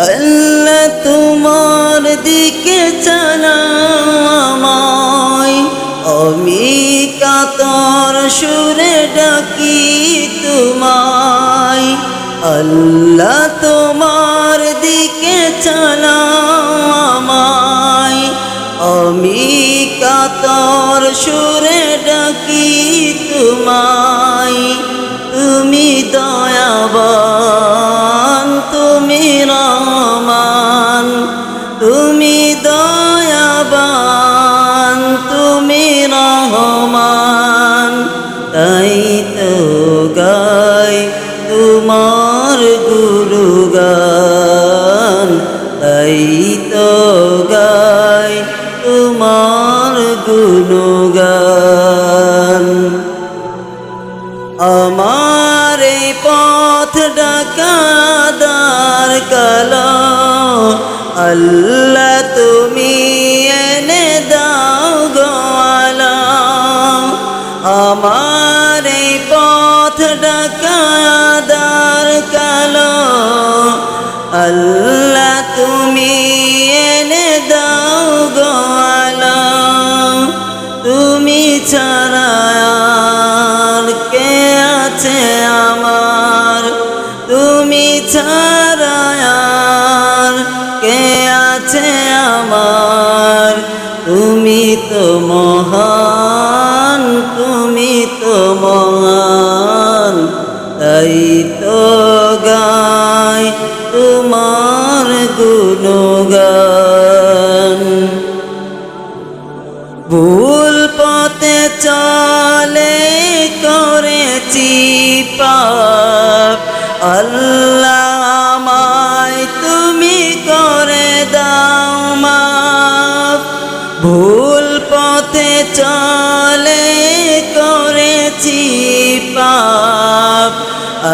আল্লাহ তোমার দিকে চালাও আমায়, আমি কাতর সুরে ডাকি তোমায়। আল্লাহ তোমার দিকে চালাও আমায়, আমি কাতর সুরে ডাকি তোমায়। তুমি দয়াবান, তুমি রহমান, তুমি দয়াবান, তুমি রহমান। তাই তো গাই তোমার গুণগান, তাই তো গাই তোমার গুণগান। আমার এই পথ ডাকাদার কালো, আল্লাহ তুমি এনে দাও গো আলো। আমার এই পথ ডাকাদার কালো, আল্লাহ তুমি এনে দাও গো আলো। তুমি ছাড়া আর কে আছে আমার, তুমি ছাড়া আর কে আছে আমার। তুমি তো মহান, তুমি তো মহান, তাই তো গাই তোমার গুণগান। ভুল পথে চলে করেছি পাপ, আল্লাহ আমায় তুমি করে দাও মাফ। ভুল পথে চলে করেছি পাপ,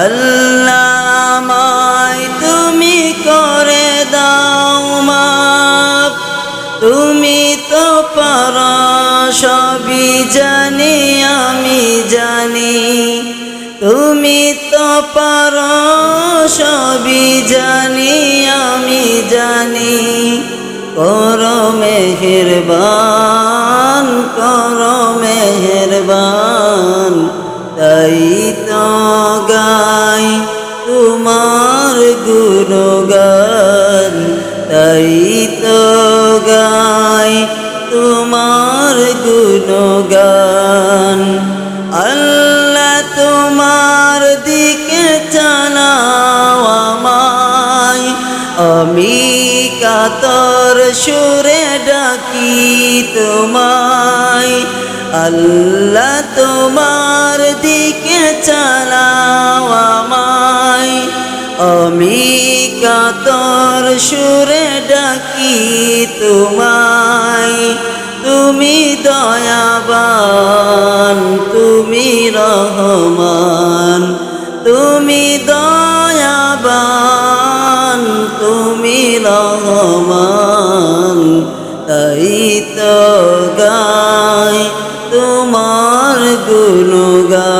আল্লাহ আমায় তুমি করে দাও মাফ। তুমি তো পারো সবই জানি আমি জানি, তুমি তো পারো সবই জানি আমি জানি। করো মেহেরবান, করো মেহেরবান, তাই তো গাই তোমার গুণগান, তাই তো গাই তোমার গুণগান। আল্লাহ তোমার দিকে চালাও আমায়, আমি কাতর সুরে ডাকি তোমায়। আল্লাহ তোমার দিকে চালাও আমায়, আমি কাতর সুরে ডাকি তোমায়। তুমি দয়াবান, তুমি রহমান, তুমি দয়াবান, তুমি রহমান। তাই তো গাই তোমার গুণগান।